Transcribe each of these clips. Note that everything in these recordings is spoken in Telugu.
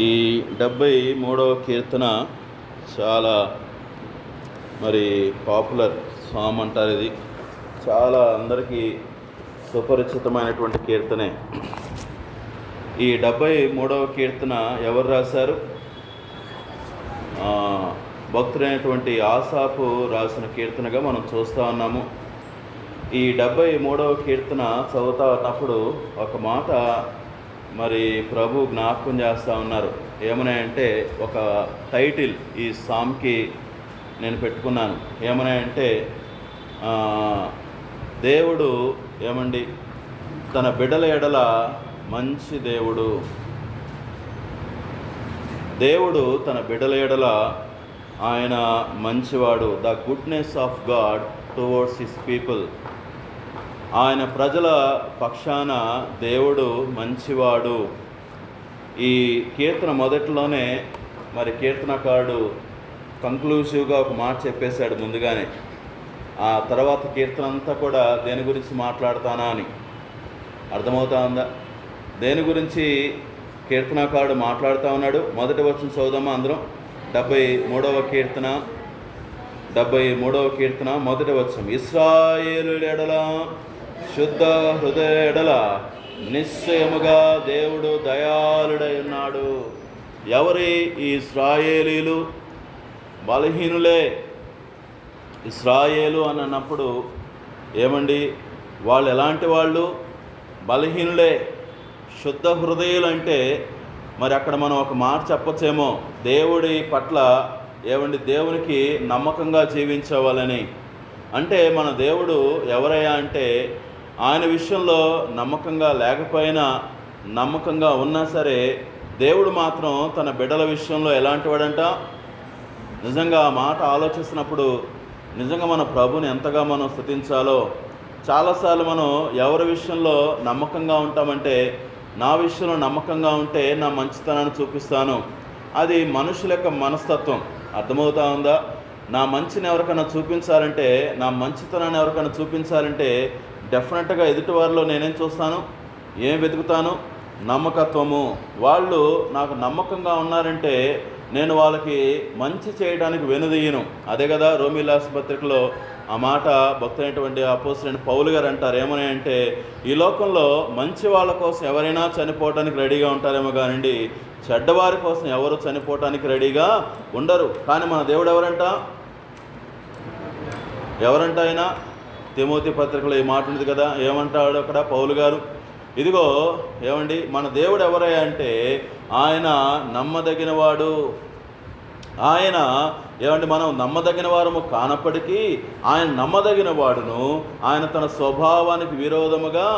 ఈ 73వ కీర్తన చాలా పాపులర్ సాంగ్ అంటారు. ఇది చాలా అందరికీ సుపరిచితమైనటువంటి కీర్తనే. ఈ 73వ కీర్తన ఎవరు రాశారు? భక్తుడైనటువంటి ఆసాపు రాసిన కీర్తనగా మనం చూస్తూ ఉన్నాము. ఈ 73వ కీర్తన చదువుతా ఉన్నప్పుడు ఒక మాట ప్రభు జ్ఞాపకం చేస్తూ ఉన్నారు. ఏమని అంటే, ఒక టైటిల్ ఈ సామ్కి నేను పెట్టుకున్నాను. ఏమని అంటే, దేవుడు తన బిడ్డల ఎడల మంచి దేవుడు. దేవుడు తన బిడ్డల ఎడల ఆయన మంచివాడు. The goodness of God towards his people. ఆయన ప్రజల పక్షాన దేవుడు మంచివాడు. ఈ కీర్తన మొదట్లోనే కీర్తనకారుడు కంక్లూసివ్గా ఒక మాట చెప్పేశాడు ముందుగానే. ఆ తర్వాత కీర్తన అంతా కూడా దేని గురించి మాట్లాడతానా అని అర్థమవుతా ఉందా? దేని గురించి కీర్తనకారుడు మాట్లాడుతూ ఉన్నాడు? మొదటి వచనం చదువుదామా అందరం. 73వ కీర్తన మొదటి వచనం. ఇశ్రాయేలు ఎడల శుద్ధ హృదయ ఎడల నిశ్చయముగా దేవుడు దయాళుడై ఉన్నాడు. ఎవరి ఈ ఇశ్రాయేలీలు? బలహీనులే. ఇశ్రాయేలు అని అన్నప్పుడు వాళ్ళు ఎలాంటి వాళ్ళు? బలహీనులే. శుద్ధ హృదయులు అంటే అక్కడ మనం ఒక మాట చెప్పచ్చేమో, దేవుడి పట్ల దేవునికి నమ్మకంగా జీవించవాలని. అంటే మన దేవుడు ఎవరయ్యా అంటే, ఆయన విషయంలో నమ్మకంగా లేకపోయినా, నమ్మకంగా ఉన్నా సరే, దేవుడు మాత్రం తన బిడ్డల విషయంలో ఎలాంటి వాడంట? నిజంగా ఆ మాట ఆలోచిస్తున్నప్పుడు నిజంగా మన ప్రభుని ఎంతగా మనం స్తుతించాలో. చాలాసార్లు మనం ఎవరి విషయంలో నమ్మకంగా ఉంటామంటే, నా విషయంలో నమ్మకంగా ఉంటే నా మంచితనాన్ని చూపిస్తాను. అది మనుషుల యొక్క మనస్తత్వం. అర్థమవుతా ఉందా? నా మంచిని ఎవరికైనా చూపించాలంటే, నా మంచితనాన్ని ఎవరికైనా చూపించాలంటే డెఫినెట్గా ఎదుటివారిలో నేనేం చూస్తాను? ఏం వెతుకుతాను? నమ్మకత్వము. వాళ్ళు నాకు నమ్మకంగా ఉన్నారంటే నేను వాళ్ళకి మంచి చేయడానికి వెనుదీయను. అదే కదా రోమీయుల పత్రికలో ఆ మాట భక్తులైనటువంటి అపోస్తలుడైన పౌలు గారు అంటారు. ఏమని అంటే, ఈ లోకంలో మంచి వాళ్ళ కోసం ఎవరైనా చనిపోవడానికి రెడీగా ఉంటారేమో కానివ్వండి, చెడ్డవారి కోసం ఎవరు చనిపోవటానికి రెడీగా ఉండరు. కానీ మన దేవుడు ఎవరంట ఆయన? తిమోతి పత్రికలో ఈ మాట ఉంది కదా. ఏమంటాడు అక్కడ పౌలు గారు? ఇదిగో మన దేవుడు ఎవరయ్యా అంటే, ఆయన నమ్మదగినవాడు. ఆయన మనం నమ్మదగిన వారము కానప్పటికీ ఆయన నమ్మదగిన వాడును. ఆయన తన స్వభావానికి విరోధముగా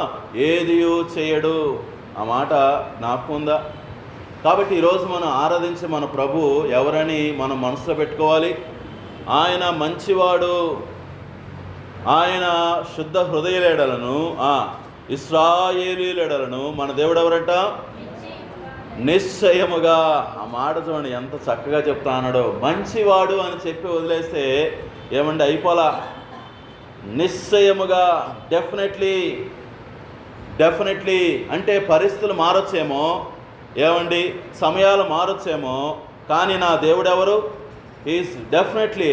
ఏదియూ చేయడు. ఆ మాట జ్ఞాపకం ఉందా? కాబట్టి ఈరోజు మనం ఆరాధించే మన ప్రభు ఎవరని మనం మనసులో పెట్టుకోవాలి. ఆయన మంచివాడు. ఆయన శుద్ధ హృదయులెడలను ఇశ్రాయేలీయులెడలను మన దేవుడు ఎవరంట? నిశ్చయముగా. ఆ మాట చూడండి ఎంత చక్కగా చెప్తా అన్నాడో. మంచివాడు అని చెప్పి వదిలేస్తే అయిపోలా. నిశ్చయముగా, డెఫినెట్లీ అంటే పరిస్థితులు మారొచ్చేమో, సమయాలు మారొచ్చేమో, కానీ నా దేవుడు ఎవరు? Is definitely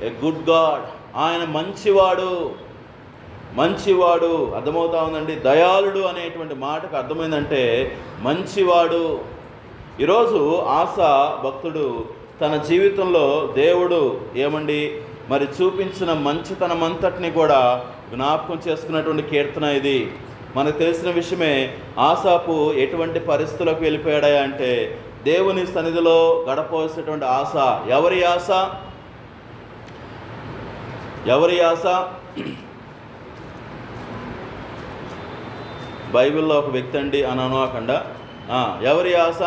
a good God. ఆయన మంచివాడు. అర్థమవుతా ఉందండి. దయాళుడు అనేటువంటి మాటకు అర్థమైందంటే మంచివాడు. ఈరోజు ఆసా భక్తుడు తన జీవితంలో దేవుడు చూపించిన మంచితనం అంతటిని కూడా జ్ఞాపకం చేసుకున్నటువంటి కీర్తన ఇది. మనకు తెలిసిన విషయమే. ఆసాపు ఎటువంటి పరిస్థితులకు వెళ్ళిపోయాడా అంటే, దేవుని సన్నిధిలో గడపవలసినటువంటి ఆశ. ఎవరి ఆశ? బైబిల్లో ఒక వ్యక్తి అండి అని అనకుండా, ఎవరి ఆశ?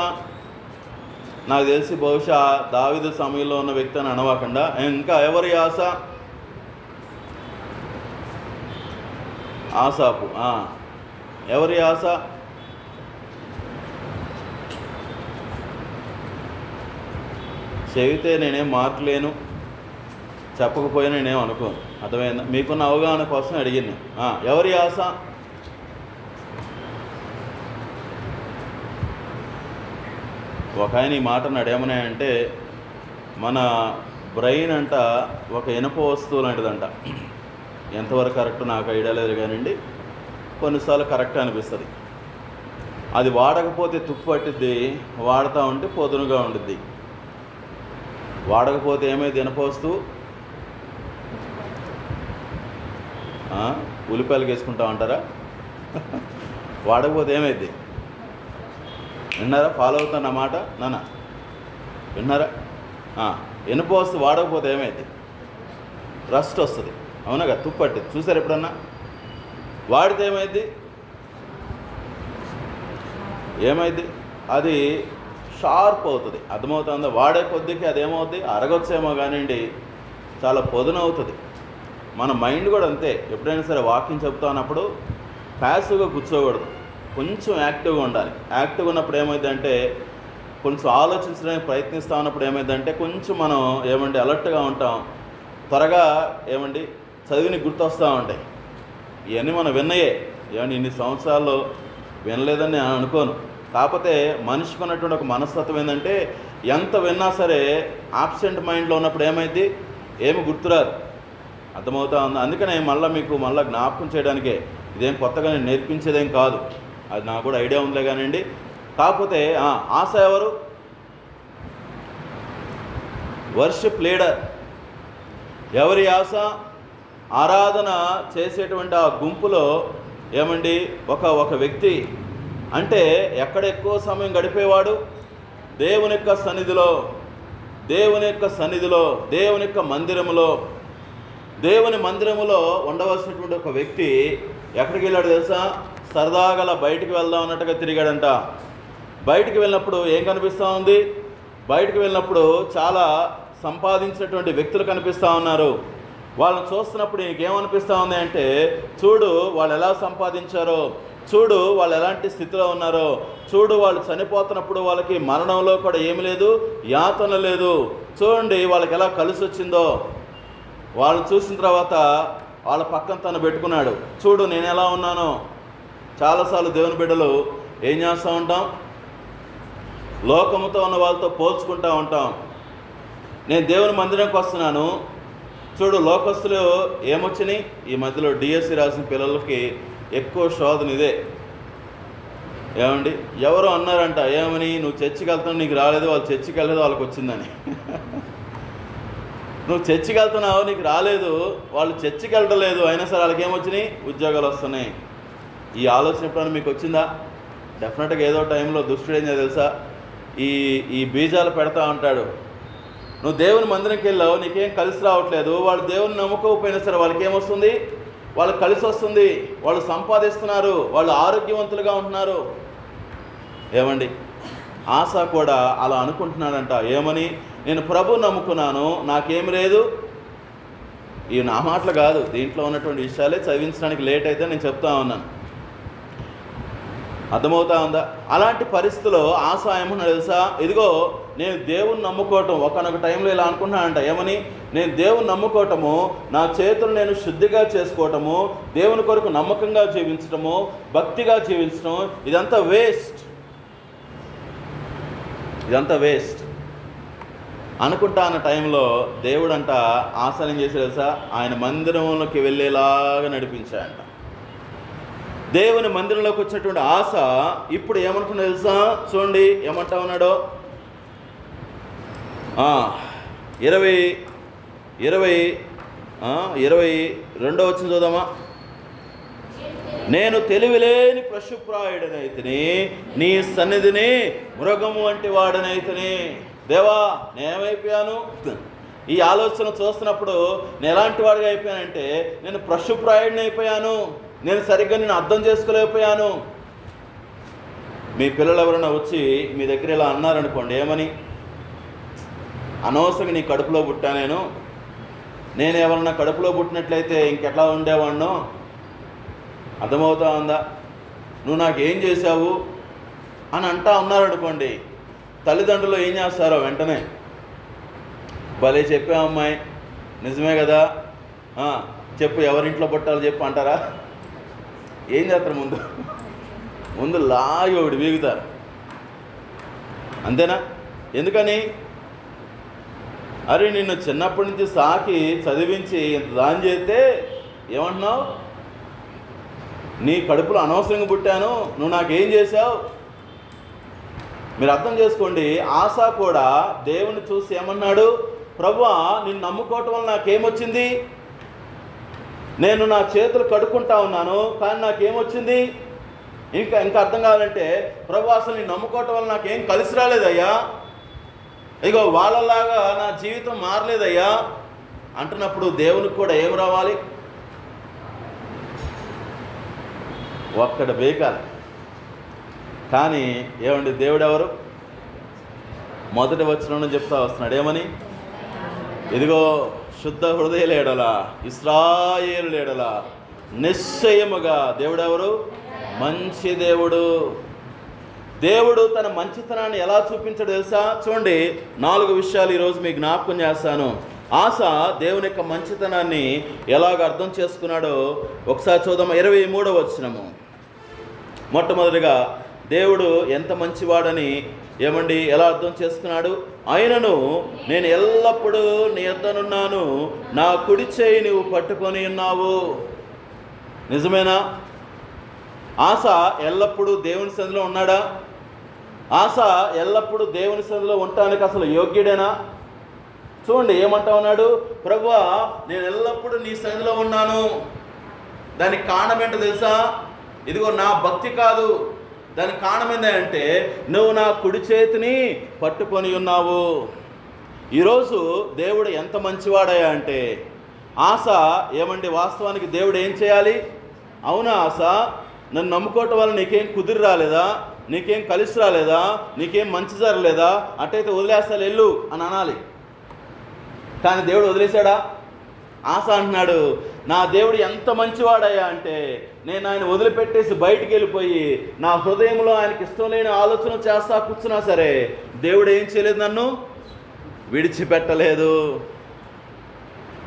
నాకు తెలిసి బహుశా దావీదు సమయంలో ఉన్న వ్యక్తి అని అనవకుండా, ఇంకా ఎవరి ఆశ? ఆసాపు. ఎవరి ఆశ? చెబితే నేనేం మార్కులేను, చెప్పకపోయినా నేనేం అనుకోను. అర్థమైందా? మీకున్న అవగాహన కోసం అడిగింది. ఎవరి ఆశ? ఒక ఆయన ఈ మాట అన్నాడు, ఏమన్నాయంటే మన బ్రెయిన్ అంట ఒక ఇనుప వస్తువు లాంటిదంట. ఎంతవరకు కరెక్ట్ నాకు ఐడియా లేదు కానివ్వండి, కొన్నిసార్లు కరెక్ట్ అనిపిస్తుంది. అది వాడకపోతే తుప్పు పట్టిద్ది, వాడుతూ ఉంటే పొదునుగా ఉండిద్ది. వాడకపోతే ఏమైంది ఇనుప వస్తువు? ఉల్లిపాయలు వేసుకుంటా ఉంటారా? వాడకపోతే ఏమైంది? విన్నారా? ఫాలో అవుతున్నమాట నాన్న, విన్నారా? ఇనుప వస్తువు వాడకపోతే ఏమైంది? రస్ట్ వస్తుంది, అవునగా, తుప్పు పట్టింది. చూసారు ఎప్పుడన్నా? వాడితే ఏమైంది? ఏమైంది? అది షార్ప్ అవుతుంది. అర్థమవుతుందా? వాడే కొద్దికి అదేమవుతుంది, అరగొచ్చేమో కానివ్వండి, చాలా పొదునవుతుంది. మన మైండ్ కూడా అంతే. ఎప్పుడైనా సరే వాకింగ్ చెప్తా ఉన్నప్పుడు ప్యాసివ్గా కూర్చోకూడదు, కొంచెం యాక్టివ్గా ఉండాలి. యాక్టివ్గా ఉన్నప్పుడు ఏమైందంటే, కొంచెం ఆలోచించడానికి ప్రయత్నిస్తూ ఉన్నప్పుడు ఏమైందంటే కొంచెం మనం అలర్ట్గా ఉంటాం. త్వరగా చదివిని గుర్తొస్తూ ఉంటాయి. ఇవన్నీ మనం విన్నయే. ఇన్ని సంవత్సరాల్లో వినలేదని నేను అనుకోను. కాకపోతే మనిషికి ఉన్నటువంటి ఒక మనస్తత్వం ఏంటంటే, ఎంత విన్నా సరే ఆబ్సెంట్ మైండ్లో ఉన్నప్పుడు ఏమైంది, ఏమి గుర్తురాదు. అర్థమవుతా ఉంది. అందుకనే మీకు జ్ఞాపకం చేయడానికే, ఇదేం కొత్తగా నేను నేర్పించేదేం కాదు, అది నాకు కూడా ఐడియా ఉందిలే కానివ్వండి. కాకపోతే ఆశ ఎవరు? Worship leader. ఎవరి ఆశ? ఆరాధన చేసేటువంటి ఆ గుంపులో ఒక వ్యక్తి అంటే ఎక్కడ ఎక్కువ సమయం గడిపేవాడు? దేవుని యొక్క సన్నిధిలో, దేవుని యొక్క మందిరములో. దేవుని మందిరములో ఉండవలసినటువంటి ఒక వ్యక్తి ఎక్కడికి వెళ్ళాడు తెలుసా? సరదాగా బయటికి వెళ్దాం అన్నట్టుగా తిరిగాడంట. బయటికి వెళ్ళినప్పుడు ఏం కనిపిస్తూ ఉంది? బయటికి వెళ్ళినప్పుడు చాలా సంపాదించినటువంటి వ్యక్తులు కనిపిస్తూ ఉన్నారు. వాళ్ళని చూస్తున్నప్పుడు నీకేమనిపిస్తూ ఉంది అంటే, చూడు వాళ్ళు ఎలా సంపాదించారో, చూడు వాళ్ళు ఎలాంటి స్థితిలో ఉన్నారో, చూడు వాళ్ళు చనిపోతున్నప్పుడు వాళ్ళకి మరణంలో కూడా ఏమి లేదు, యాతన లేదు. చూడండి వాళ్ళకి ఎలా కలిసి వచ్చిందో. వాళ్ళని చూసిన తర్వాత వాళ్ళ పక్కన తను పెట్టుకున్నాడు. చూడు నేను ఎలా ఉన్నానో. చాలాసార్లు దేవుని బిడ్డలు ఏం చేస్తూ ఉంటాం? లోకముతో ఉన్న వాళ్ళతో పోల్చుకుంటూ ఉంటాం. నేను దేవుని మందిరానికి వస్తున్నాను, చూడు లోకస్తులు ఏమొచ్చినాయి. ఈ మధ్యలో డిఎస్సి రాసిన పిల్లలకి ఎక్కువ శోధన ఇదే. ఎవరో అన్నారంట, ఏమని? నువ్వు చర్చికి వెళ్తున్నావు, నీకు రాలేదు, వాళ్ళు చర్చికి వెళ్ళలేదు, వాళ్ళకి వచ్చిందని. నువ్వు చర్చికి వెళ్తున్నావు, నీకు రాలేదు, వాళ్ళు చర్చికి వెళ్ళలేదు, అయినా సరే వాళ్ళకి ఏమొచ్చినాయి? ఉద్యోగాలు వస్తున్నాయి. ఈ ఆలోచన ఎప్పుడైనా మీకు వచ్చిందా? డెఫినెట్గా ఏదో టైంలో దుష్టుడు ఏం తెలుసా, ఈ బీజాలు పెడతా ఉంటాడు. నువ్వు దేవుని మందిరంకి వెళ్ళావు, నీకేం కలిసి రావట్లేదు, వాళ్ళు దేవుని నమ్ముకోకపోయినా సరే వాళ్ళకి ఏమొస్తుంది? వాళ్ళకి కలిసి వస్తుంది, వాళ్ళు సంపాదిస్తున్నారు, వాళ్ళు ఆరోగ్యవంతులుగా ఉంటున్నారు. ఆశ కూడా అలా అనుకుంటున్నాడంట. ఏమని? నేను ప్రభువు నమ్ముకున్నాను, నాకేమి లేదు. ఇవి నా మాటలు కాదు, దీంట్లో ఉన్నటువంటి విషయాలే చదివించడానికి లేట్ అయితే నేను చెప్తా ఉన్నాను. అర్థమవుతా ఉందా? అలాంటి పరిస్థితిలో ఆశ ఏమన్నా తెలుసా? ఇదిగో నేను దేవుని నమ్ముకోవటం, ఒకనొక టైంలో ఇలా అనుకున్నానంట. ఏమని? నేను దేవుని నమ్ముకోవటము, నా చేతులు నేను శుద్ధిగా చేసుకోవటము, దేవుని కొరకు నమ్మకంగా జీవించటము, భక్తిగా జీవించటం, ఇదంతా వేస్ట్ అనుకుంటా అన్న టైంలో దేవుడంట ఆశనం చేసి తెలుసా, ఆయన మందిరంలోకి వెళ్ళేలాగా నడిపించాయంట. దేవుని మందిరంలోకి వచ్చినటువంటి ఆశ ఇప్పుడు ఏమనుకున్నా తెలుసా? చూడండి ఏమంటా ఉన్నాడో. 22వ వచనం చూద్దామా. నేను తెలివిలేని పశుప్రాయుడనైతిని, నీ సన్నిధిని మృగము వంటి వాడనైతిని. దేవా నేనేమైపోయాను? ఈ ఆలోచన చూస్తున్నప్పుడు నేను ఎలాంటి వాడిగా అయిపోయానంటే, నేను పశుప్రాయుడిని అయిపోయాను, నేను సరిగ్గా నేను అర్థం చేసుకోలేకపోయాను. మీ పిల్లలు ఎవరైనా వచ్చి మీ దగ్గర ఇలా అన్నారనుకోండి, ఏమని? అనవసరంగా నీ కడుపులో పుట్టా నేను ఎవరన్నా కడుపులో పుట్టినట్లయితే ఇంకెట్లా ఉండేవాడినో. అర్థమవుతా ఉందా? నువ్వు నాకేం చేశావు అని అంటా ఉన్నారనుకోండి, తల్లిదండ్రులు ఏం చేస్తారో వెంటనే, భలే చెప్పావు అమ్మాయి, నిజమే కదా, చెప్పు ఎవరింట్లో పుట్టాలో చెప్పు అంటారా? ఏం చేస్తారు? ముందు లాగి ఒకటి వీగుతారు. అంతేనా? ఎందుకని? అరే నిన్ను చిన్నప్పటి నుంచి సాకి చదివించి ఇంత దాని చేస్తే ఏమంటున్నావు? నీ కడుపులో అనవసరంగా పుట్టాను, నువ్వు నాకేం చేశావు? మీరు అర్థం చేసుకోండి. ఆశ కూడా దేవుని చూసి ఏమన్నాడు? ప్రభువా, నిన్ను నమ్ముకోవటం వల్ల నాకేమొచ్చింది? నేను నా చేతులు కడుక్కుంటా ఉన్నాను, కానీ నాకేమొచ్చింది? ఇంకా అర్థం కావాలంటే, ప్రభువా అసలు నేను నమ్ముకోవటం వల్ల నాకేం కలిసి రాలేదయ్యా, ఇగో వాళ్ళలాగా నా జీవితం మారలేదయ్యా అంటున్నప్పుడు దేవునికి కూడా ఏం రావాలి? ఒక్కడ బేకాలి. కానీ ఏమండి, దేవుడు ఎవరు? మొదటి వచనంలో చెప్తా వస్తున్నాడు ఏమని? ఇదిగో శుద్ధ హృదయుల ఇశ్రాయేలుల నిశ్చయముగా దేవుడు ఎవరు? మంచి దేవుడు. దేవుడు తన మంచితనాన్ని ఎలా చూపించాడు తెలుసా? చూడండి, 4 విషయాలు ఈరోజు మీకు జ్ఞాపకం చేస్తాను. ఆశ దేవుని యొక్క మంచితనాన్ని ఎలాగ అర్థం చేసుకున్నాడో ఒకసారి చూద్దాం. 23వ వచనము. మొట్టమొదటిగా దేవుడు ఎంత మంచివాడని ఏమండి ఎలా అర్థం చేసుకున్నాడు? ఆయనను నేను ఎల్లప్పుడూ నీ యొద్దనున్నాను, నా కుడి చేయి నువ్వు పట్టుకొని ఉన్నావు. నిజమేనా? ఆశ ఎల్లప్పుడూ దేవుని సన్నిధిలో ఉన్నాడా? ఆశ ఎల్లప్పుడూ దేవుని సన్నిధిలో ఉండటానికి అసలు యోగ్యుడేనా? చూడండి ఏమంటా ఉన్నాడు? ప్రభువా, నేను ఎల్లప్పుడూ నీ సన్నిధిలో ఉన్నాను. దానికి కారణం ఏంటో తెలుసా? ఇదిగో నా భక్తి కాదు, దానికి కారణం ఏంటంటే నువ్వు నా కుడి చేతిని పట్టుకొని ఉన్నావు. ఈరోజు దేవుడు ఎంత మంచివాడయ్యా అంటే, ఆశ ఏమండి వాస్తవానికి దేవుడు ఏం చేయాలి? అవునా ఆశ, నన్ను నమ్ముకోవటం వల్ల నీకేం కుదిరి రాలేదా, నీకేం కలిసి రాలేదా, నీకేం మంచి జరగలేదా, అట్టయితే వదిలేస్తాను వెళ్ళు అని అనాలి. కానీ దేవుడు వదిలేశాడా? ఆశ అంటున్నాడు, నా దేవుడు ఎంత మంచివాడయ్యా అంటే నేను ఆయన వదిలిపెట్టేసి బయటికి వెళ్ళిపోయి నా హృదయంలో ఆయనకి ఇష్టం లేని ఆలోచన చేస్తా కూర్చున్నా సరే దేవుడు ఏం చేయలేదు, నన్ను విడిచిపెట్టలేదు.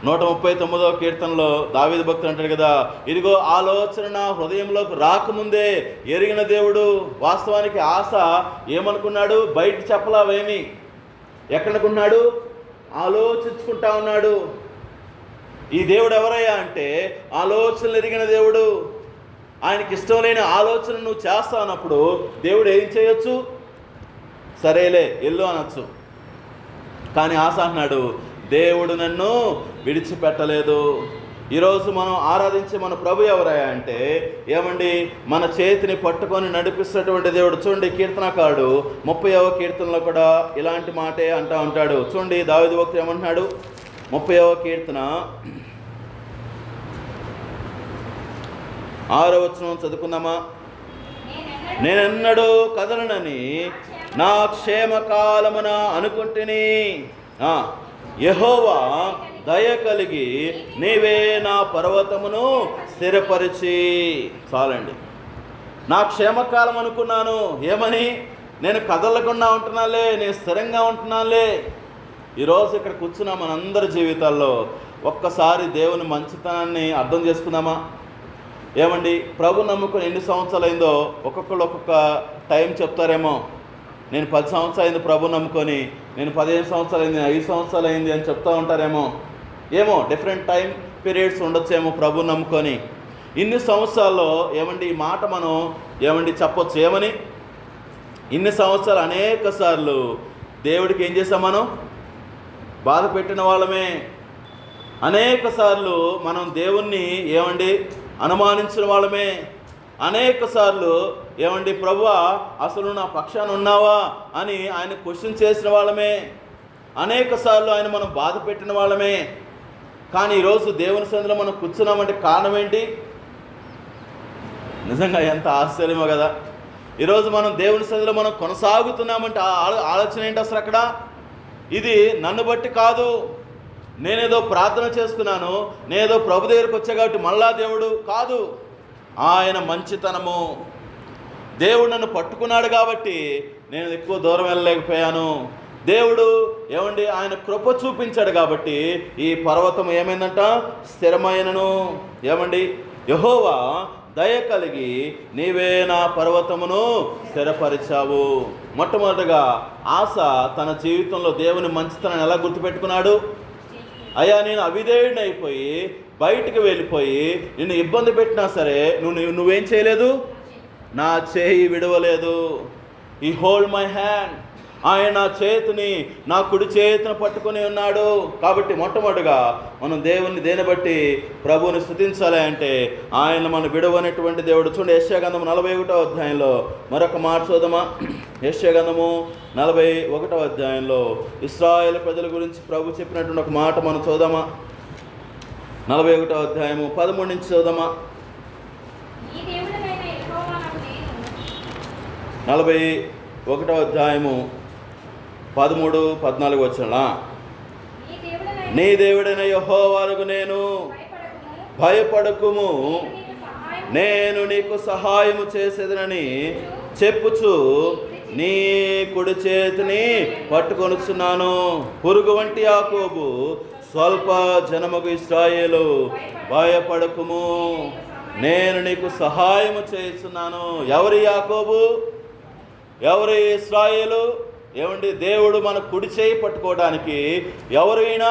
139వ కీర్తనలో దావీదు భక్తుడు అంటాడు కదా, ఇదిగో ఆలోచన నా హృదయంలోకి రాకముందే ఎరిగిన దేవుడు. వాస్తవానికి ఆశ ఏమనుకున్నాడు? బయట చెప్పలావేమి, ఎక్కడనుకున్నాడు? ఆలోచించుకుంటా ఉన్నాడు. ఈ దేవుడు ఎవరయ్యా అంటే ఆలోచనలు ఎరిగిన దేవుడు. ఆయనకి ఇష్టం లేని ఆలోచన నువ్వు చేస్తా అన్నప్పుడు దేవుడు ఏం చేయొచ్చు? సరేలే వెళ్ళు అనొచ్చు. కానీ ఆశ అన్నాడు, దేవుడు నన్ను విడిచిపెట్టలేదు. ఈరోజు మనం ఆరాధించే మన ప్రభు ఎవరయ్యా అంటే ఏమండి, మన చేతిని పట్టుకొని నడిపిస్తున్నటువంటి దేవుడు. చూడండి, కీర్తనకారుడు 30వ కీర్తనలో కూడా ఇలాంటి మాటే అంటా ఉంటాడు. చూడండి, దావీదు భక్తుడు ఏమంటున్నాడు? 30వ కీర్తన 6వ వచనం చదువుకుందామా? నేనెన్నడూ కదలనని నా క్షేమకాలమున అనుకుంటుని, యెహోవా దయ కలిగి నీవే నా పర్వతమును స్థిరపరిచి. చాలండి, నా క్షేమకాలం అనుకున్నాను. ఏమని? నేను కదలకుండా ఉంటున్నాలే, నేను స్థిరంగా ఉంటున్నాలే. ఈరోజు ఇక్కడ కూర్చున్న మనందరి జీవితాల్లో ఒక్కసారి దేవుని మంచితనాన్ని అర్థం చేసుకుందామా? ఏమండి, ప్రభు నమ్ముకొని ఎన్ని సంవత్సరాలు అయిందో ఒక్కొక్కరు ఒక్కొక్క టైం చెప్తారేమో. నేను 10 సంవత్సరాలు అయింది ప్రభు నమ్ముకొని, నేను 15 సంవత్సరాలు అయింది, 5 సంవత్సరాలు అయింది అని చెప్తూ ఉంటారేమో. ఏమో డిఫరెంట్ టైం పీరియడ్స్ ఉండొచ్చేమో ప్రభు నమ్ముకొని. ఇన్ని సంవత్సరాల్లో ఏమండి ఈ మాట మనం ఏమండి చెప్పొచ్చు ఏమని? ఇన్ని సంవత్సరాలు అనేక సార్లు దేవుడికి ఏం చేసాం? మనం బాధ పెట్టిన వాళ్ళమే. అనేక సార్లు మనం దేవుణ్ణి ఏమండి అనుమానించిన వాళ్ళమే. అనేక సార్లు ఏమండి ప్రభువా అసలు నా పక్షాన ఉన్నావా అని ఆయన క్వశ్చన్ చేసిన వాళ్ళమే. అనేక సార్లు ఆయన మనం బాధ పెట్టిన వాళ్ళమే. కానీ ఈరోజు దేవుని సన్నిధిలో మనం కూర్చున్నామంటే కారణం ఏంటి? నిజంగా ఎంత ఆశ్చర్యమో కదా. ఈరోజు మనం దేవుని సన్నిధిలో మనం కొనసాగుతున్నామంటే ఆలోచన ఏంటి అసలు అక్కడ? ఇది నన్ను బట్టి కాదు, నేనేదో ప్రార్థన చేసుకున్నాను, నేనేదో ప్రభు దగ్గరికి వచ్చా కాబట్టి మళ్ళా దేవుడు కాదు. ఆయన మంచితనము. దేవుడు నన్ను పట్టుకున్నాడు కాబట్టి నేను ఎక్కువ దూరం వెళ్ళలేకపోయాను. దేవుడు ఏమండి ఆయన కృప చూపించాడు కాబట్టి ఈ పర్వతం ఏమైందంట? స్థిరమైనను. ఏమండి, యెహోవా దయ కలిగి నీవే నా పర్వతమును స్థిరపరిచావు. మొట్టమొదటిగా ఆస తన జీవితంలో దేవుని మంచితనాన్ని ఎలా గుర్తుపెట్టుకున్నాడు? అయ్యా, నేను అవిధేయుడిని అయిపోయి బయటికి వెళ్ళిపోయి నిన్ను ఇబ్బంది పెట్టినా సరే నువ్వేం చేయలేదు, నా చేయి విడవలేదు. ఈ హోల్డ్ మై హ్యాండ్, ఆయన నా చేతిని, నా కుడి చేతిని పట్టుకొని ఉన్నాడు. కాబట్టి మొట్టమొదటిగా మనం దేవుని దేని బట్టి ప్రభువుని స్తుతించాలి అంటే ఆయన మనం విడవనటువంటి దేవుడు. చూడండి, యెషయా గ్రంథము 41వ అధ్యాయంలో మరొక మాట చూద్దామా? యెషయా గ్రంథము 41వ అధ్యాయంలో ఇశ్రాయేలు ప్రజల గురించి ప్రభు చెప్పినటువంటి ఒక మాట మనం చూద్దామా? 41వ అధ్యాయము 13 నుంచి చూద్దామా? 41వ అధ్యాయము 13, 14 వచనాల, నీ దేవుడైన యెహోవాకు నేను భయపడకుము, నేను నీకు సహాయము చేసేదనని చెప్పుచు నీ కుడి చేతిని పట్టుకొనుచున్నాను. పురుగు వంటి యాకోబు, స్వల్ప జనముకు ఇశ్రాయేలు, భయపడకుము, నేను నీకు సహాయము చేస్తున్నాను. ఎవరి యాకోబు, ఎవరి ఇశ్రాయేలు? ఏమండి, దేవుడు మన కుడి చేయి పట్టుకోవడానికి ఎవరైనా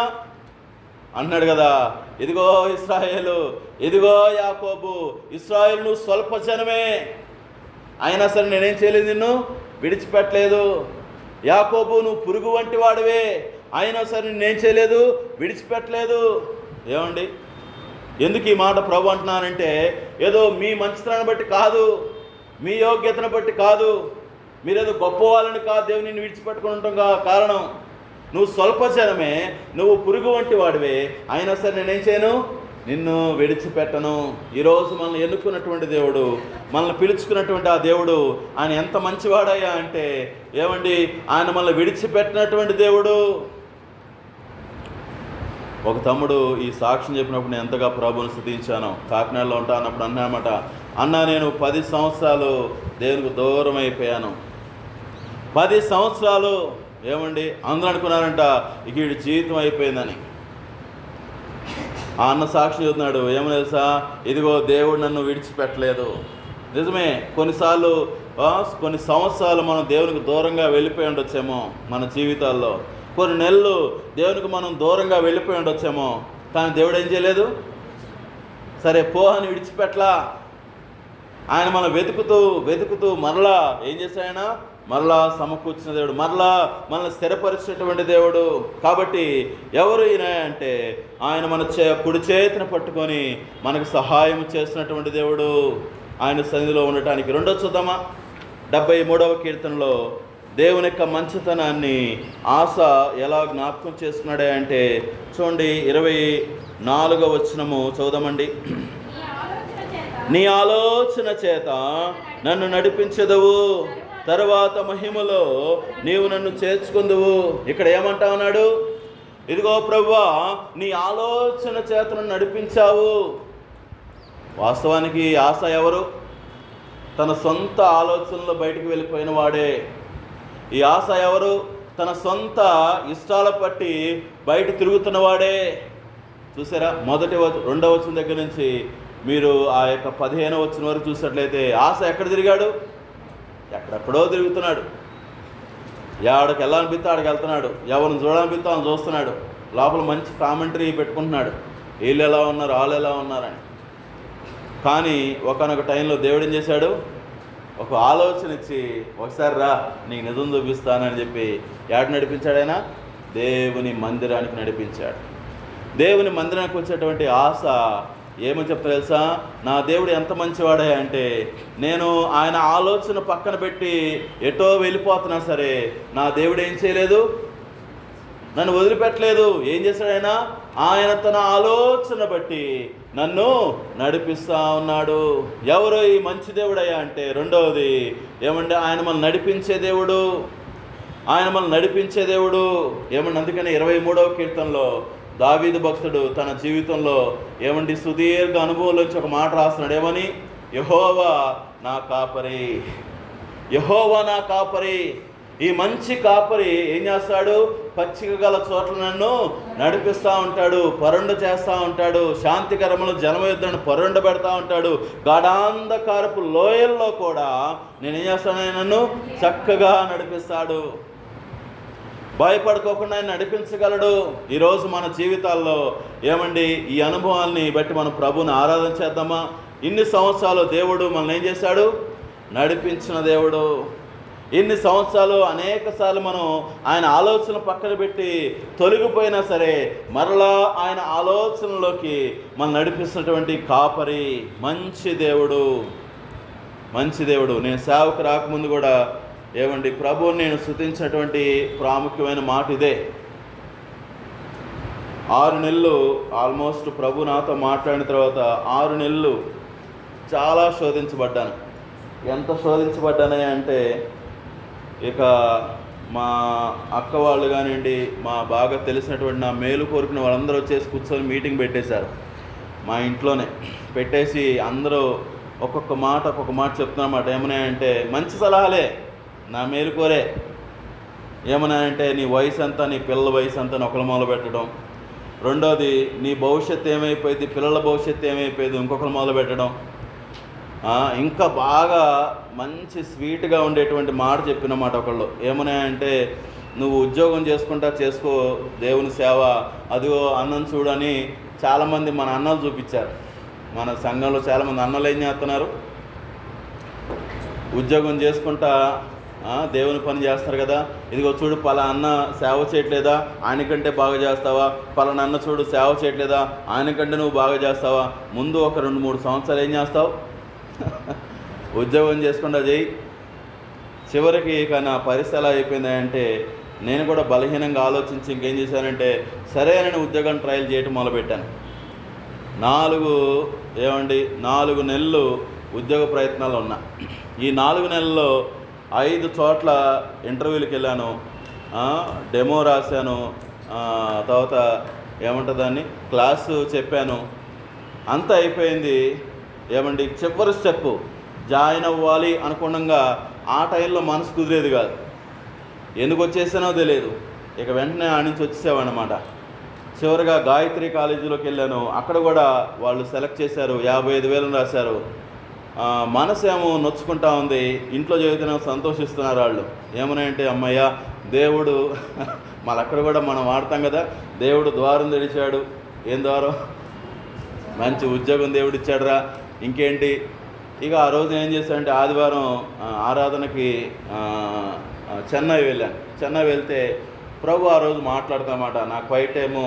అన్నాడు కదా, ఇదిగో ఇశ్రాయేలు, ఇదిగో యాకోబు. ఇశ్రాయేలు నువ్వు స్వల్ప జనమే, అయినా సరే నేనేం చేయలేదు, నిన్ను విడిచిపెట్టలేదు. యాకోబు నువ్వు పురుగు వంటి వాడివే, అయినా సరే నేనేం చేయలేదు, విడిచిపెట్టలేదు. ఏమండి, ఎందుకు ఈ మాట ప్రభు అంటున్నానంటే, ఏదో మీ మంచితనాన్ని బట్టి కాదు, మీ యోగ్యతను బట్టి కాదు, మీరేదో గొప్ప వాళ్ళని కాదు దేవుని నిన్ను విడిచిపెట్టుకుని ఉంటాం కారణం. నువ్వు స్వల్ప జనమే, నువ్వు పురుగు వంటి వాడివే, అయినా సరే నేనేం చేయను, నిన్ను విడిచిపెట్టను. ఈరోజు మనల్ని ఎన్నుకున్నటువంటి దేవుడు, మనల్ని పిలుచుకున్నటువంటి ఆ దేవుడు, ఆయన ఎంత మంచివాడయ్యా అంటే ఏమండి, ఆయన మనల్ని విడిచిపెట్టినటువంటి దేవుడు. ఒక తమ్ముడు ఈ సాక్ష్యం చెప్పినప్పుడు నేను ఎంతగా ప్రభువుని స్తుతించాను. కాకినాడలో ఉంటా అన్నప్పుడు అన్నమాట, అన్న నేను 10 సంవత్సరాలు దేవునికి దూరం అయిపోయాను. 10 సంవత్సరాలు. ఏమండి, అందరూ అనుకున్నారంట ఇక వీడి జీవితం అయిపోయిందని. ఆ అన్న సాక్షి చెబుతున్నాడు, ఏమో తెలుసా, ఇదిగో దేవుడు నన్ను విడిచిపెట్టలేదు. నిజమే, కొన్నిసార్లు కొన్ని సంవత్సరాలు మనం దేవునికి దూరంగా వెళ్ళిపోయి ఉండొచ్చేమో మన జీవితాల్లో. కొన్ని నెలలు దేవునికి మనం దూరంగా వెళ్ళిపోయి ఉండొచ్చేమో, కానీ దేవుడు ఏం చేయలేదు, సరే పో అని విడిచిపెట్టలా. ఆయన మనం వెతుకుతూ మరలా ఏం చేశాడు? ఆయన మరలా సమకూర్చిన దేవుడు, మరలా మనల్ని స్థిరపరిచినటువంటి దేవుడు. కాబట్టి ఎవరు ఈయన అంటే ఆయన మన కుడి చేతిని పట్టుకొని మనకు సహాయం చేస్తున్నటువంటి దేవుడు. ఆయన సన్నిధిలో ఉండటానికి. రెండో చూద్దామా? 73వ కీర్తనలో దేవుని యొక్క మంచితనాన్ని ఆస ఎలా జ్ఞాపకం చేసుకున్నాడే అంటే చూడండి, 24వ వచనము చదువుదామండి. నీ ఆలోచన చేత నన్ను నడిపించదవు, తరువాత మహిమలో నీవు నన్ను చేర్చుకుందువు. ఇక్కడ ఏమంటా ఉన్నాడు? ఇదిగో ప్రభువా, నీ ఆలోచన చేత నన్ను నడిపించావు. వాస్తవానికి ఆస ఎవరు? తన సొంత ఆలోచనలో బయటికి వెళ్ళిపోయిన వాడే. ఈ ఆస ఎవరు? తన సొంత ఇష్టాల పట్టి బయట తిరుగుతున్నవాడే. చూసారా, 2వ వచనం దగ్గర నుంచి మీరు ఆ యొక్క 15వ వచనం వరకు చూసినట్లయితే ఆస ఎక్కడ తిరిగాడు? ఎక్కడెక్కడో తిరుగుతున్నాడు. ఆడికి వెళ్ళాలనిపిస్తే ఆడికి వెళ్తున్నాడు, ఎవరిని చూడాలనిపిస్తే వాళ్ళని చూస్తున్నాడు, లోపల మంచి కామెంటరీ పెట్టుకుంటున్నాడు, వీళ్ళు ఎలా ఉన్నారు, వాళ్ళు ఎలా ఉన్నారని. కానీ ఒకనొక టైంలో దేవుడు ఏం చేశాడు? ఒక ఆలోచన ఇచ్చి, ఒకసారి రా నీకు నిజం చూపిస్తానని చెప్పి ఎక్కడ నడిపించాడు? ఆయన దేవుని మందిరానికి నడిపించాడు. దేవుని మందిరానికి వచ్చేటువంటి ఆస ఏమని చెప్తా తెలుసా? నా దేవుడు ఎంత మంచివాడే అంటే, నేను ఆయన ఆలోచన పక్కన పెట్టి ఎటో వెళ్ళిపోతున్నా సరే నా దేవుడు ఏం చేయలేదు, నన్ను వదిలిపెట్టలేదు. ఏం చేశాడు? ఆయన తన ఆలోచన బట్టి నన్ను నడిపిస్తూ ఉన్నాడు. ఎవరు ఈ మంచి దేవుడయ్యా అంటే, రెండవది ఏమంటే ఆయన మనల్ని నడిపించే దేవుడు. ఆయన మనల్ని నడిపించే దేవుడు. ఏమంటే అందుకని 23వ కీర్తనలో దావీదు భక్తుడు తన జీవితంలో ఏమండి సుదీర్ఘ అనుభవంలోంచి ఒక మాట రాస్తున్నాడు. ఏమని? యెహోవా నా కాపరి, యెహోవా నా కాపరి. ఈ మంచి కాపరి ఏం చేస్తాడు? పచ్చిక గల చోట్ల నన్ను నడిపిస్తూ ఉంటాడు, పరుండ చేస్తూ ఉంటాడు, శాంతికరములు జలమయుద్ధను పరుండ పెడతా ఉంటాడు. గాఢాంధకారపు లోయల్లో కూడా నేనేం చేస్తాను? నన్ను చక్కగా నడిపిస్తాడు. భయపడుకోకుండా ఆయన నడిపించగలడు. ఈరోజు మన జీవితాల్లో ఏమండి, ఈ అనుభవాల్ని బట్టి మనం ప్రభువుని ఆరాధన చేద్దామా? ఇన్ని సంవత్సరాలు దేవుడు మనల్ని ఏం చేశాడు? నడిపించిన దేవుడు. ఇన్ని సంవత్సరాలు అనేక సార్లు మనం ఆయన ఆలోచన పక్కన పెట్టి తొలగిపోయినా సరే మరలా ఆయన ఆలోచనలోకి మనం నడిపిస్తున్నటువంటి కాపరి మంచి దేవుడు, మంచి దేవుడు. నేను సేవకు రాకముందు కూడా ఏమండి ప్రభువుని నేను స్తుతించినటువంటి ప్రాముఖ్యమైన మాట ఇదే. 6 నెలలు ఆల్మోస్ట్ ప్రభు నాతో మాట్లాడిన తర్వాత 6 నెలలు చాలా శోధించబడ్డాను. ఎంత శోధించబడ్డానే అంటే ఇక మా అక్క వాళ్ళు కానివ్వండి, మా బాగా తెలిసినటువంటి నా మేలు కోరుకున్న వాళ్ళందరూ వచ్చేసి కూర్చొని మీటింగ్ పెట్టేశారు. మా ఇంట్లోనే పెట్టేసి అందరూ ఒక్కొక్క మాట చెప్తున్నమాట. ఏమన్నాయంటే మంచి సలహాలే, నా మేలు కోరే. ఏమన్నాయంటే నీ వయసు అంతా, నీ పిల్లల వయసు అంతా ఒకళ్ళ మొదలు పెట్టడం. రెండోది నీ భవిష్యత్తు ఏమైపోయింది, పిల్లల భవిష్యత్తు ఏమైపోయింది ఇంకొకరు మొదలు పెట్టడం. ఇంకా బాగా మంచి స్వీట్గా ఉండేటువంటి మాట చెప్పినమాట ఒకళ్ళు. ఏమన్నాయంటే నువ్వు ఉద్యోగం చేసుకుంటా చేసుకో దేవుని సేవ, అదిగో అన్నం చూడని చాలామంది మన అన్నలు చూపించారు. మన సంఘంలో చాలామంది అన్నలు ఏం చేస్తున్నారు? ఉద్యోగం చేసుకుంటా దేవుని పని చేస్తారు కదా. ఇదిగో చూడు పలా అన్న సేవ చేయట్లేదా, ఆయనకంటే బాగా చేస్తావా? పలానా అన్న చూడు సేవ చేయట్లేదా, ఆయనకంటే నువ్వు బాగా చేస్తావా? ముందు ఒక 2-3 సంవత్సరాలు ఏం చేస్తావు? ఉద్యోగం చేసుకుంటా చేయి. చివరికి ఇక నా పరిస్థితి ఎలా అయిపోయిందంటే నేను కూడా బలహీనంగా ఆలోచించి ఇంకేం చేశానంటే సరే నేను ఉద్యోగం ట్రయల్ చేయటం మొదలుపెట్టాను. 4 నెలలు ఉద్యోగ ప్రయత్నాలు ఉన్నా. ఈ 4 నెలల్లో 5 చోట్ల ఇంటర్వ్యూలకు వెళ్ళాను, డెమో రాశాను, తర్వాత ఏమంటుందాన్ని క్లాసు చెప్పాను. అంతా అయిపోయింది. ఏమండి చివరి స్టెప్ జాయిన్ అవ్వాలి అనుకోవడంగా ఆ టైంలో మనసు కుదిరేది కాదు. ఎందుకు వచ్చేసానో తెలియదు. ఇక వెంటనే ఆడ నుంచి వచ్చేసామన్నమాట. చివరిగా గాయత్రి కాలేజీలోకి వెళ్ళాను. అక్కడ కూడా వాళ్ళు సెలెక్ట్ చేశారు, 55,000 రాశారు. మనసు ఏమో నొచ్చుకుంటా ఉంది. ఇంట్లో చదివితేనే సంతోషిస్తున్నారు వాళ్ళు. ఏమనంటే అమ్మయ్య దేవుడు మళ్ళీ అక్కడ కూడా మనం వాడతాం కదా, దేవుడు ద్వారం తెరిచాడు. ఏం ద్వారం? మంచి ఉద్యోగం దేవుడు ఇచ్చాడురా, ఇంకేంటి. ఇక ఆ రోజు ఏం చేశానంటే ఆదివారం ఆరాధనకి చెన్నై వెళ్ళాను. చెన్నై వెళ్తే ప్రభు ఆ రోజు మాట్లాడతామాట. నాకు ఫైట్ టైము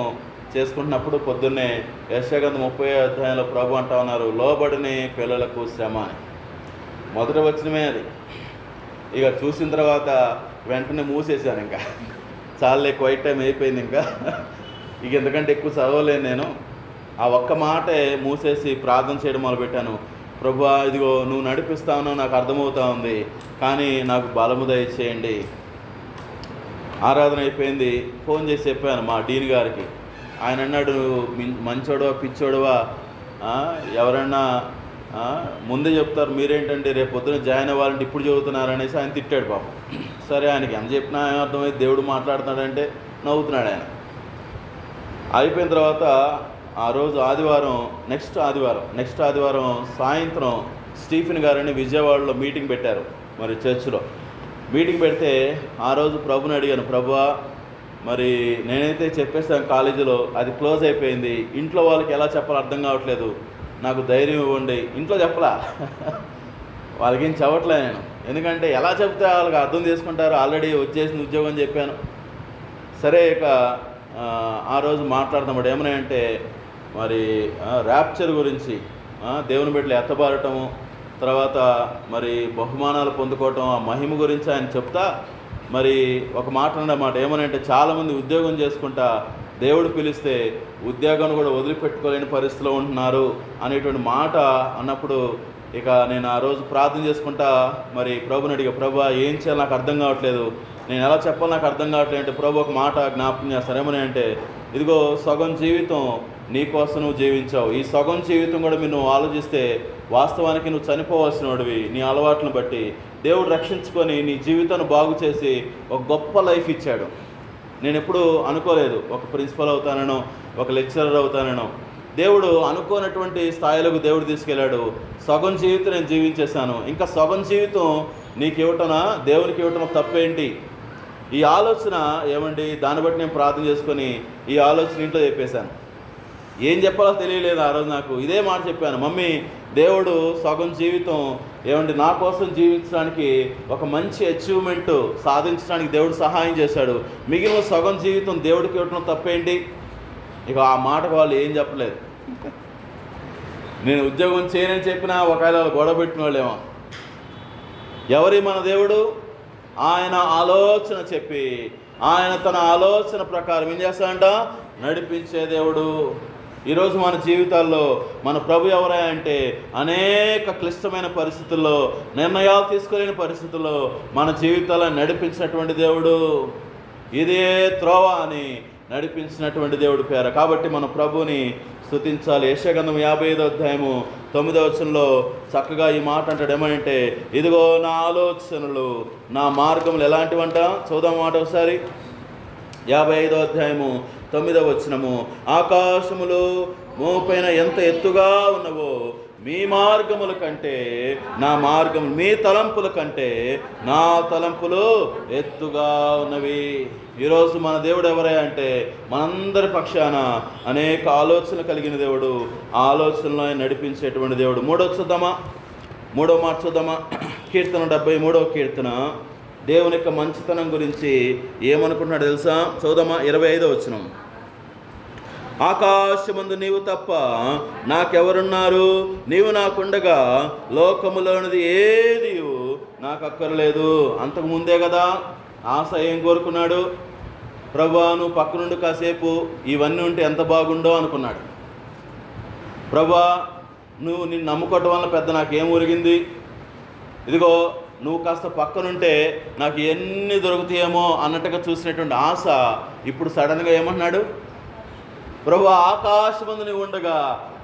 చేసుకుంటున్నప్పుడు పొద్దున్నే యెషయా 30వ అధ్యాయంలో ప్రభు అంటా ఉన్నారు, లోబడిని పిల్లలకు శ్రమ అని. మొదటి వచనమే అది. ఇక చూసిన తర్వాత వెంటనే మూసేశాను. ఇంకా చాలే క్వైట్ టైం అయిపోయింది, ఇక ఎందుకంటే ఎక్కువ చదవలేను నేను. ఆ ఒక్క మాటే మూసేసి ప్రార్థన చేయడం మొదలుపెట్టాను. ప్రభువా ఇదిగో నువ్వు నడిపిస్తావు, నాకు అర్థమవుతా ఉంది, కానీ నాకు బలము దయచేయండి. ఆరాధన అయిపోయింది. ఫోన్ చేసి చెప్పాను మా డీన్ గారికి. ఆయన అన్నాడు, మంచోడవా పిచ్చోడవా, ఎవరన్నా ముందే చెప్తారు, మీరేంటంటే రేపు పొద్దున జాయిన్ అవ్వాలంటే ఇప్పుడు చెబుతున్నారు అనేసి ఆయన తిట్టాడు పాపం. సరే ఆయనకి ఎంత చెప్పినా ఏమర్థమైంది, దేవుడు మాట్లాడుతున్నాడంటే నవ్వుతున్నాడు ఆయన. అయిపోయిన తర్వాత ఆ రోజు ఆదివారం, నెక్స్ట్ ఆదివారం సాయంత్రం స్టీఫెన్ గారని విజయవాడలో మీటింగ్ పెట్టారు. మరి చర్చిలో మీటింగ్ పెడితే ఆ రోజు ప్రభుని అడిగాను, ప్రభువా మరి నేనైతే చెప్పేసాను కాలేజీలో, అది క్లోజ్ అయిపోయింది, ఇంట్లో వాళ్ళకి ఎలా చెప్పాలో అర్థం కావట్లేదు, నాకు ధైర్యం ఇవ్వండి. ఇంట్లో చెప్పలా, వాళ్ళకి ఏం చెప్పట్లే నేను, ఎందుకంటే ఎలా చెప్తే వాళ్ళకి అర్థం చేసుకుంటారు, ఆల్రెడీ వచ్చేసిన ఉద్యోగం చెప్పాను. సరే ఇక ఆ రోజు మాట్లాడుతాం. ఏమన్నాయంటే మరి ర్యాప్చర్ గురించి, దేవుని బిడ్డలు ఎత్తబారటము, తర్వాత మరి బహుమానాలు పొందుకోవటం, ఆ మహిమ గురించి ఆయన చెప్తా మరి ఒక మాట అన్నమాట. ఏమనంటే చాలామంది ఉద్యోగం చేసుకుంటా దేవుడు పిలిస్తే ఉద్యోగాన్ని కూడా వదిలిపెట్టుకోలేని పరిస్థితిలో ఉంటున్నారు అనేటువంటి మాట అన్నప్పుడు ఇక నేను ఆ రోజు ప్రార్థన చేసుకుంటా మరి ప్రభుని అడిగా, ప్రభు ఏం చేయాలి నాకు అర్థం కావట్లేదు, నేను ఎలా చెప్పాలి నాకు అర్థం కావట్లేదు అంటే ప్రభు ఒక మాట జ్ఞాపకం చేస్తారు. ఏమని అంటే ఇదిగో సగం జీవితం నీ కోసం నువ్వు జీవించావు, ఈ సగం జీవితం కూడా నువ్వు ఆలోచిస్తే వాస్తవానికి నువ్వు చనిపోవాల్సిన వాడివి నీ అలవాట్లను బట్టి. దేవుడు రక్షించుకొని నీ జీవితాన్ని బాగు చేసి ఒక గొప్ప లైఫ్ ఇచ్చాడు. నేను ఎప్పుడూ అనుకోలేదు ఒక ప్రిన్సిపల్ అవుతానో, ఒక లెక్చరర్ అవుతానో. దేవుడు అనుకోనటువంటి స్థాయిలోకి దేవుడు తీసుకెళ్ళాడు. సగం జీవితం నేను జీవించేశాను, ఇంకా సగం జీవితం నీకు ఇవ్వటనా, దేవునికి ఇవ్వటం తప్పేంటి? ఈ ఆలోచన ఏమండి, దాన్ని బట్టి నేను ప్రార్థన చేసుకొని ఈ ఆలోచన ఇంట్లో చెప్పేశాను. ఏం చెప్పాలో తెలియలేదు ఆ రోజు. నాకు ఇదే మాట చెప్పాను, మమ్మీ దేవుడు సగం జీవితం ఏమండి నా కోసం జీవించడానికి, ఒక మంచి అచీవ్మెంట్ సాధించడానికి దేవుడు సహాయం చేశాడు, మిగిలిన సగం జీవితం దేవుడికి ఇవ్వటం తప్పేంటి? ఇక ఆ మాటకు వాళ్ళు ఏం చెప్పలేదు. నేను ఉద్యోగం చేయనని చెప్పినా ఒకవేళ వాళ్ళు గొడవ పెట్టిన వాళ్ళేమో. ఎవరి మన దేవుడు? ఆయన ఆలోచన చెప్పి ఆయన తన ఆలోచన ప్రకారం ఏం చేస్తాడంట? నడిపించే దేవుడు. ఈరోజు మన జీవితాల్లో మన ప్రభు ఎవరా అంటే, అనేక క్లిష్టమైన పరిస్థితుల్లో, నిర్ణయాలు తీసుకోలేని పరిస్థితుల్లో మన జీవితాలను నడిపించినటువంటి దేవుడు. ఇదే త్రోవ అని నడిపించినటువంటి దేవుడి పేర. కాబట్టి మన ప్రభుని స్తుతించాలి. యెషయా గ్రంథం 55వ అధ్యాయము 9వ వచనంలో చక్కగా ఈ మాట అంటాడు. ఏమంటే, ఇదిగో నా ఆలోచనలు, నా మార్గములు ఎలాంటివంట? చూద్దాం మాట ఒకసారి. 55వ అధ్యాయము 9వ వచనము, ఆకాశములు మోపైన ఎంత ఎత్తుగా ఉన్నవో మీ మార్గముల కంటే నా మార్గములు, మీ తలంపుల కంటే నా తలంపులు ఎత్తుగా ఉన్నవి. ఈరోజు మన దేవుడు ఎవరే అంటే, మనందరి పక్షాన అనేక ఆలోచన కలిగిన దేవుడు. ఆ ఆలోచనలో నడిపించేటువంటి దేవుడు. మూడో మాట చూద్దామా? కీర్తన 73వ కీర్తన దేవుని యొక్క మంచితనం గురించి ఏమనుకుంటున్నాడు తెలుసా? చూద్దామా? 25వ వచనం, ఆకాశమందు నీవు తప్ప నాకెవరున్నారు? నీవు నాకుండగా లోకములోనిది ఏది నాకు అక్కర్లేదు. అంతకు ముందే కదా ఆశ ఏం కోరుకున్నాడు? ప్రభువా నువ్వు పక్క నుండి కాసేపు ఇవన్నీ ఉంటే ఎంత బాగుండో అనుకున్నాడు. ప్రభువా నువ్వు నిన్ను నమ్ముకోవటం వల్ల పెద్ద నాకేం ఒరిగింది? ఇదిగో నువ్వు కాస్త పక్కనుంటే నాకు ఎన్ని దొరుకుతాయేమో అన్నట్టుగా చూసినటువంటి ఆశ ఇప్పుడు సడన్గా ఏమంటున్నాడు? ప్రభువా ఆకాశమందు నీవు ఉండగా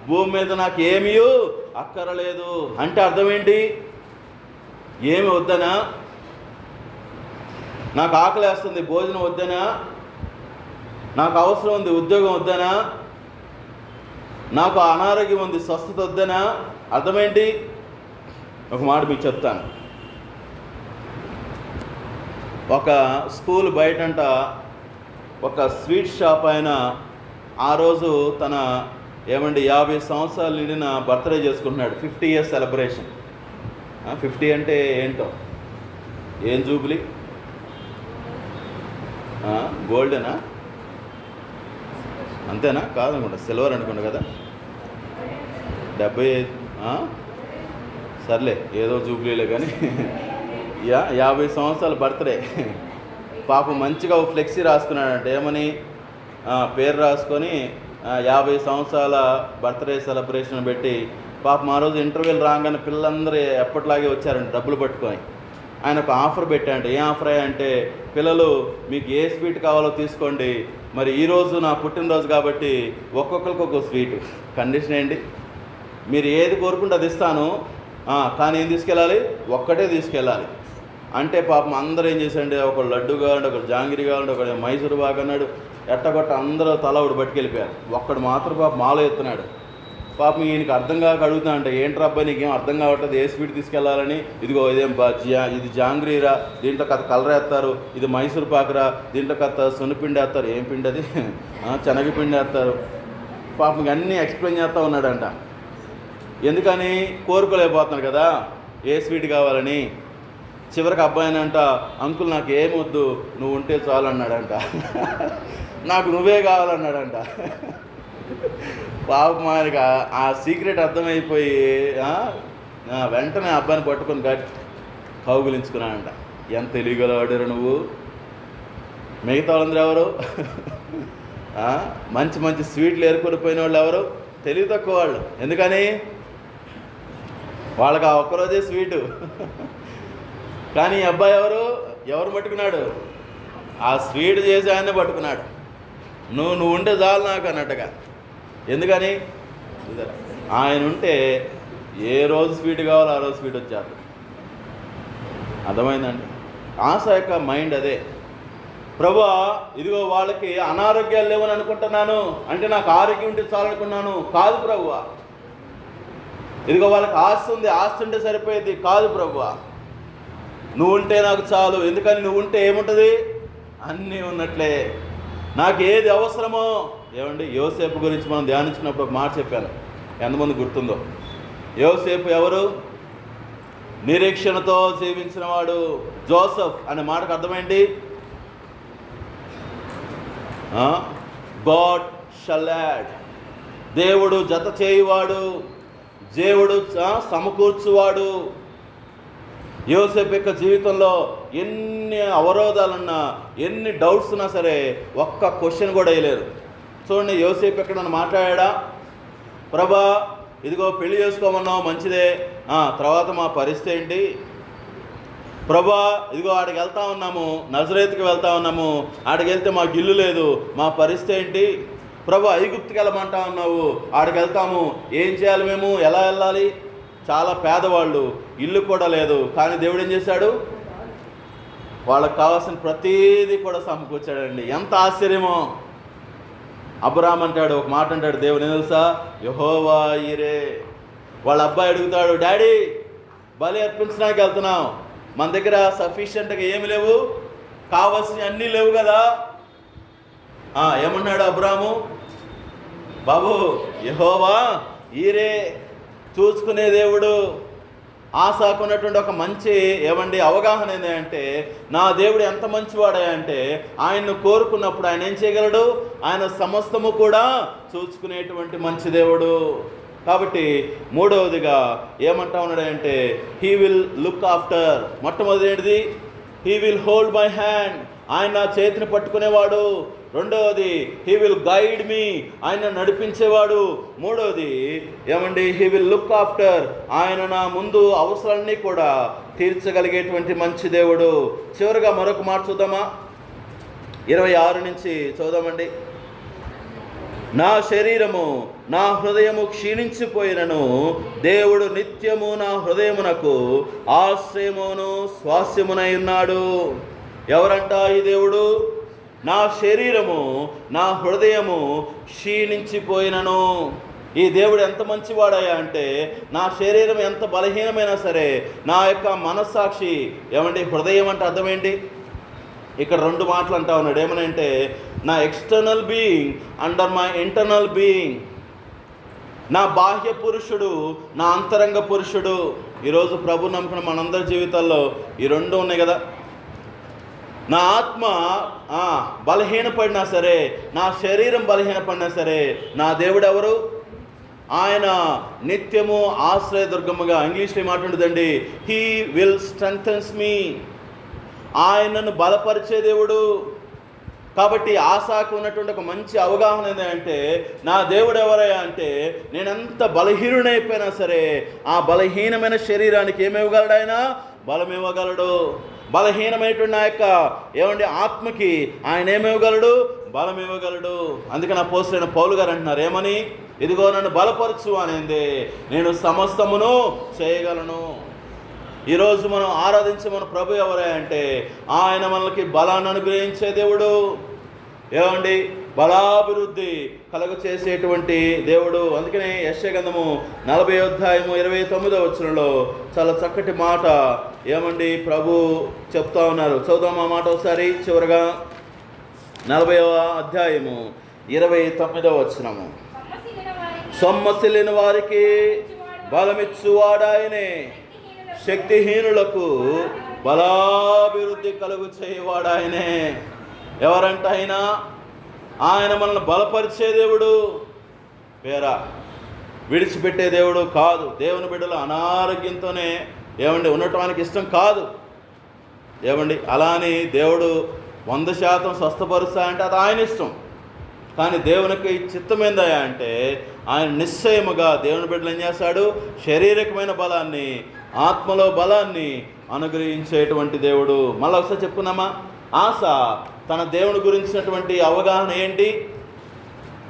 భూమి మీద నాకు ఏమీ అక్కరలేదు. అంటే అర్థం ఏంటి? ఏమి వద్దనా? నాకు ఆకలి వేస్తుంది, భోజనం వద్దనా? నాకు అవసరం ఉంది, ఉద్యోగం వద్దనా? నాకు అనారోగ్యం ఉంది, స్వస్థత వద్దనా? అర్థమేంటి? ఒక మాట మీకు చెప్తాను. ఒక స్కూల్ బయటంట ఒక స్వీట్ షాప్ ఆయన ఆ రోజు తన 50 సంవత్సరాలు నిండిన బర్త్డే చేసుకుంటున్నాడు. 50 years సెలబ్రేషన్. 50 అంటే ఏంటో, ఏం జూబ్లీ? గోల్డెనా? అంతేనా? కాదనుకుంటా, సిల్వర్ అనుకుంటా కదా. 75 సర్లే ఏదో జూబ్లీలే కానీ 50 సంవత్సరాల బర్త్డే. పాపం మంచిగా ఒక ఫ్లెక్సీ రాసుకున్నాడంటే, ఏమని పేరు రాసుకొని 50 సంవత్సరాల బర్త్డే సెలబ్రేషన్ పెట్టి, పాపం ఆ రోజు ఇంటర్వ్యూలు రాగానే పిల్లలందరూ ఎప్పటిలాగే వచ్చారండి డబ్బులు పట్టుకొని. ఆయన ఒక ఆఫర్ పెట్టాడంటే. ఏం ఆఫర్ అంటే, పిల్లలు మీకు ఏ స్వీట్ కావాలో తీసుకోండి, మరి ఈరోజు నా పుట్టినరోజు కాబట్టి ఒక్కొక్కరికి ఒక్కొక్క స్వీట్. కండిషన్ ఏంటి? మీరు ఏది కోరుకుంటే అది ఇస్తాను, కానీ ఏం తీసుకెళ్ళాలి? ఒక్కటే తీసుకెళ్ళాలి. అంటే పాపం అందరూ ఏం చేశారండి, ఒకడు లడ్డు కావాలంటే, ఒకడు జాంగిరి కావాలంటే, ఒకడు మైసూరు బాగా అన్నాడు. ఎట్టగొట్ట అందరూ తల ఒకడు పట్టుకెళ్ళిపోయారు. ఒక్కడు మాత్రం పాపం మాలో ఎత్తున్నాడు. పాపం ఈయనకి అర్థం కాక అడుగుతా అంటే, ఏంట్రా అబ్బాయి నీకేం అర్థం కావట్లేదు, ఏ స్వీట్ తీసుకెళ్ళాలని? ఇదిగో ఇదేం ఇది జాంగ్రీరా, దీంట్లో కథ కలర్ వేస్తారు, ఇది మైసూరు పాకురా, దీంట్లో కథ సున్నిపిండి వేస్తారు. ఏం పిండి అది? శనగపిండి వేస్తారు. పాపం అన్నీ ఎక్స్ప్లెయిన్ చేస్తూ ఉన్నాడంట. ఎందుకని? కోరుకోలేకపోతున్నాడు కదా ఏ స్వీట్ కావాలని. చివరికి అబ్బాయినంట, అంకుల్ నాకు ఏమొద్దు, నువ్వు ఉంటే చాలు అన్నాడంట. నాకు నువ్వే కావాలన్నాడంట. పాపం ఆయనకి ఆ సీక్రెట్ అర్థమైపోయి వెంటనే అబ్బాయిని పట్టుకొని కౌగులించుకున్నాడంట. ఎంత తెలియగలవాడారు నువ్వు? మిగతా వాళ్ళందరూ ఎవరు? మంచి మంచి స్వీట్లు ఏరుకొని పోయిన వాళ్ళు ఎవరు? తెలివి తక్కువ వాళ్ళు. ఎందుకని? వాళ్ళకి ఆ ఒక్కరోజే స్వీటు. కానీ ఈ అబ్బాయి ఎవరు పట్టుకున్నాడు? ఆ స్వీట్ చేసి ఆయనే పట్టుకున్నాడు. నువ్వు ఉంటే చాలు నాకు అన్నట్టుగా. ఎందుకని? ఆయన ఉంటే ఏ రోజు స్వీట్ కావాలో ఆ రోజు స్వీట్ వచ్చేది. అర్థమైందండి? ఆశ యొక్క మైండ్ అదే. ప్రభువా, ఇదిగో వాళ్ళకి అనారోగ్యాలు లేవని అనుకుంటున్నాను అంటే నాకు ఆరోగ్యం ఉంటే చాలనుకున్నాను. కాదు ప్రభువా. ఇదిగో వాళ్ళకి ఆస్తి ఉంది, ఆస్తి ఉంటే సరిపోయేది. కాదు ప్రభువా, నువ్వు ఉంటే నాకు చాలు. ఎందుకని? నువ్వు ఉంటే ఏముంటుంది? అన్నీ ఉన్నట్లే. నాకు ఏది అవసరమో. ఏమండి, యోసేపు గురించి మనం ధ్యానించినప్పుడు ఒక మాట చెప్పాను, ఎంతమంది గుర్తుందో? యోసేపు ఎవరు? నిరీక్షణతో జీవించిన వాడు. జోసెఫ్ అనే మాటకు అర్థమైంది గాడ్ షల్ యాడ్, దేవుడు జత చేయువాడు, దేవుడు సమకూర్చువాడు. యోసేపు యొక్క జీవితంలో ఎన్ని అవరోధాలున్నా, ఎన్ని డౌట్స్ ఉన్నా సరే ఒక్క క్వశ్చన్ కూడా వేయలేరు. చూడండి, యోసేపు ఎక్కడన్నా మాట్లాడా? ప్రభా, ఇదిగో పెళ్లి చేసుకోమన్నావు, మంచిదే, తర్వాత మా పరిస్థితి ఏంటి? ప్రభా, ఇదిగో ఆడికి వెళ్తా ఉన్నాము, నజరేతుకి వెళ్తా ఉన్నాము, ఆడికి వెళ్తే మాకు ఇల్లు లేదు, మా పరిస్థితి ఏంటి? ప్రభా, ఐగుప్తుకి వెళ్ళమంటా ఉన్నావు, ఆడికి వెళ్తాము, ఏం చేయాలి మేము? ఎలా వెళ్ళాలి? చాలా పేదవాళ్ళు, ఇల్లు కూడా లేదు. కానీ దేవుడు ఏం చేశాడు? వాళ్ళకి కావాల్సిన ప్రతీది కూడా సమకూర్చాడండి. ఎంత ఆశ్చర్యమో! అబ్రాహాం అంటాడు, ఒక మాట అంటాడు దేవుడు, ఏం తెలుసా? యెహోవా ఈరే. వాళ్ళ అబ్బాయి అడుగుతాడు, డాడీ బలి అర్పించడానికి వెళ్తున్నాం, మన దగ్గర సఫిషియెంట్గా ఏమి లేవు, కావాల్సినవి అన్నీ లేవు కదా. ఏమన్నాడు అబ్రాహాము? బాబు, యెహోవా ఈరే, చూసుకునే దేవుడు. ఆశకున్నటువంటి ఒక మంచి అవగాహన ఏంటంటే, నా దేవుడు ఎంత మంచివాడా అంటే, ఆయన్ను కోరుకున్నప్పుడు ఆయన ఏం చేయగలడు? ఆయన సమస్తము కూడా చూసుకునేటువంటి మంచి దేవుడు. కాబట్టి మూడవదిగా ఏమంటా ఉన్నాడంటే, హీ విల్ లుక్ ఆఫ్టర్. మొట్టమొదటిది, he will hold my hand, ఆయన నా చేతిని పట్టుకునేవాడు. రెండవది, హీ విల్ గైడ్ మీ, ఆయన నడిపించేవాడు. మూడవది హీ విల్ లుక్ ఆఫ్టర్, ఆయన నా ముందు అవసరాలన్నీ కూడా తీర్చగలిగేటువంటి మంచి దేవుడు. చివరిగా మరొక మాట చూద్దామా? 26 నుంచి చదువుదామండి. నా శరీరము నా హృదయము క్షీణించిపోయినను దేవుడు నిత్యము నా హృదయమునకు ఆశ్రయమును స్వాస్యమునై ఉన్నాడు. ఎవరంట ఈ దేవుడు? నా శరీరము నా హృదయము క్షీణించిపోయినను. ఈ దేవుడు ఎంత మంచివాడయ్యా అంటే, నా శరీరం ఎంత బలహీనమైనా సరే, నా యొక్క మనస్సాక్షి హృదయం అంటే అర్థం ఏంటి? ఇక్కడ 2 మాటలు అంటా ఉన్నాడు. ఏమనంటే, నా external being under my internal being. నా బాహ్య పురుషుడు, నా అంతరంగ పురుషుడు. ఈరోజు ప్రభు నమ్ముకున్న మనందరి జీవితాల్లో ఈ 2 ఉన్నాయి కదా. నా ఆత్మ బలహీనపడినా సరే, నా శరీరం బలహీనపడినా సరే, నా దేవుడు ఎవరు? ఆయన నిత్యము ఆశ్రయదుర్గముగా. ఇంగ్లీష్లో మాట ఉంటుందండి, హీ విల్ స్ట్రెంగ్థెన్స్ మీ. ఆయనను బలపరిచే దేవుడు. కాబట్టి ఆశాకు ఉన్నటువంటి ఒక మంచి అవగాహన ఏంటంటే, నా దేవుడు ఎవరయ్యా అంటే, నేనెంత బలహీనుడైపోయినా సరే ఆ బలహీనమైన శరీరానికి ఏమివ్వగలడు? ఆయన బలం ఇవ్వగలడు. బలహీనమైనటువంటి నా యొక్క ఆత్మకి ఆయన ఏమివ్వగలడు? బలం ఇవ్వగలడు. అందుకని అపోస్తలుడైన పౌలు గారు అంటున్నారు, ఏమని? ఇదిగో నన్ను బలపరచు అనేది, నేను సమస్తమును చేయగలను. ఈరోజు మనం ఆరాధించే మన ప్రభు ఎవరే అంటే, ఆయన మనకి బలాన్ని అనుగ్రహించే దేవుడు. బలాభివృద్ధి కలుగ చేసేటువంటి దేవుడు. అందుకనే యెషయా గ్రంథము 40వ అధ్యాయము 29వ వచనంలో చాలా చక్కటి మాట ప్రభు చెప్తా ఉన్నారు. చదువుదాం ఆ మాట ఒకసారి. చివరగా 40వ అధ్యాయము 29వ వచనము. సొమ్మసిల్లిన వారికి బలమిచ్చువాడాయనే, శక్తిహీనులకు బలాభివృద్ధి కలుగు చేయవాడాయనే. ఎవరంట ఆయన? ఆయన మనల్ని బలపరిచే దేవుడు, పేరా విడిచిపెట్టే దేవుడు కాదు. దేవుని బిడ్డలు అనారోగ్యంతోనే ఉండటానికి ఇష్టం కాదు. అలా అని దేవుడు 100% స్వస్థపరుస్తా అంటే అది ఆయన ఇష్టం. కానీ దేవునికి చిత్తమైందయా అంటే, ఆయన నిశ్చయముగా దేవుని బిడ్డలు ఏం చేస్తాడు? శారీరకమైన బలాన్ని, ఆత్మలో బలాన్ని అనుగ్రహించేటువంటి దేవుడు. మళ్ళీ ఒకసారి చెప్పుకుందామా? ఆశ తన దేవుని గురించినటువంటి అవగాహన ఏంటి?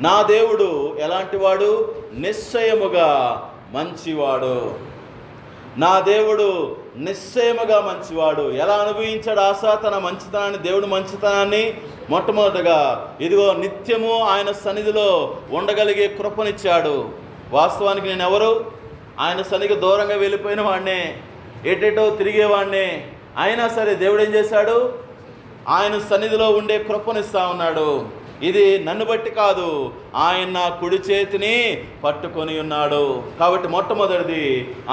నా దేవుడు ఎలాంటి వాడు? నిశ్చయముగా మంచివాడు. నా దేవుడు నిశ్చయముగా మంచివాడు. ఎలా అనుభవించాడు ఆశ తన మంచితనాన్ని, దేవుడు మంచితనాన్ని? మొట్టమొదటగా ఇదిగో నిత్యము ఆయన సన్నిధిలో ఉండగలిగే కృపనిచ్చాడు. వాస్తవానికి నేను ఎవరు? ఆయన సన్నిధికి దూరంగా వెళ్ళిపోయిన వాడినే, ఎటెటో తిరిగేవాడినే. అయినా సరే దేవుడు ఏం చేశాడు? ఆయన సన్నిధిలో ఉండే కృపనిస్తా ఉన్నాడు. ఇది నన్ను బట్టి కాదు, ఆయన నా కుడి చేతిని పట్టుకొని ఉన్నాడు. కాబట్టి మొట్టమొదటిది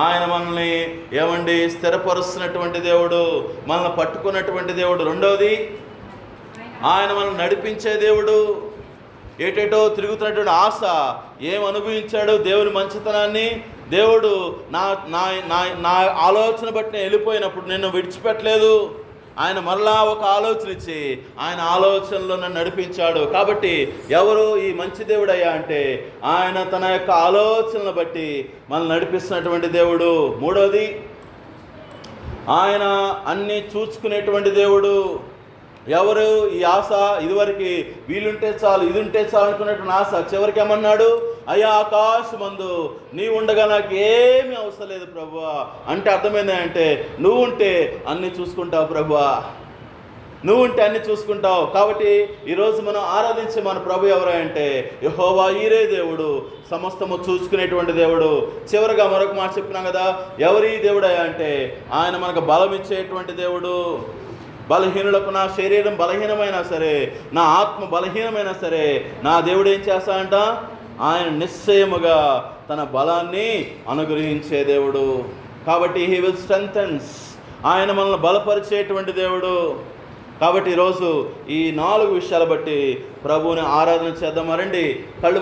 ఆయన మనల్ని స్థిరపరుస్తున్నటువంటి దేవుడు, మనల్ని పట్టుకున్నటువంటి దేవుడు. రెండవది ఆయన మనల్ని నడిపించే దేవుడు. ఏటేటో తిరుగుతున్నటువంటి ఆశ ఏం అనుభవించాడు? దేవుని మంచితనాన్ని. దేవుడు నా నా నా నా ఆలోచన బట్టి నేను వెళ్ళిపోయినప్పుడు నిన్ను విడిచిపెట్టలేదు. ఆయన మరలా ఒక ఆలోచన ఇచ్చి ఆయన ఆలోచనలో నన్ను నడిపించాడు. కాబట్టి ఎవరు ఈ మంచి దేవుడయ్యా అంటే ఆయన తన యొక్క ఆలోచనను బట్టి మనల్ని నడిపిస్తున్నటువంటి దేవుడు. మూడవది ఆయన అన్నీ చూసుకునేటువంటి దేవుడు. ఎవరు ఈ ఆశ? ఇదివరకు వీలుంటే చాలు, ఇది ఉంటే చాలు అనుకున్నటువంటి ఆశ చివరికి ఏమన్నాడు? అయ్యా ఆకాశమందు నీ ఉండగా నాకు ఏమీ అవసరం లేదు ప్రభువా. అంటే అర్థమైంది అంటే నువ్వు ఉంటే అన్నీ చూసుకుంటావు ప్రభువా, నువ్వు ఉంటే అన్నీ చూసుకుంటావు. కాబట్టి ఈరోజు మనం ఆరాధించే మన ప్రభు ఎవరు అంటే యెహోవా ఈరే దేవుడు, సమస్తము చూసుకునేటువంటి దేవుడు. చివరిగా మరొక మాట చెప్పినాం కదా, ఎవరి దేవుడయ్యా అంటే ఆయన మనకు బలం ఇచ్చేటువంటి దేవుడు. బలహీనులకు నా శరీరం బలహీనమైనా సరే, నా ఆత్మ బలహీనమైనా సరే, నా దేవుడు ఏం చేస్తాడంట? ఆయన నిశ్చయముగా తన బలాన్ని అనుగ్రహించే దేవుడు. కాబట్టి హీ విల్ స్ట్రెంథెన్స్, ఆయన మనల్ని బలపరిచేటువంటి దేవుడు. కాబట్టి ఈరోజు ఈ 4 విషయాలు బట్టి ప్రభువుని ఆరాధన చేద్దాం. రండి, కళ్ళు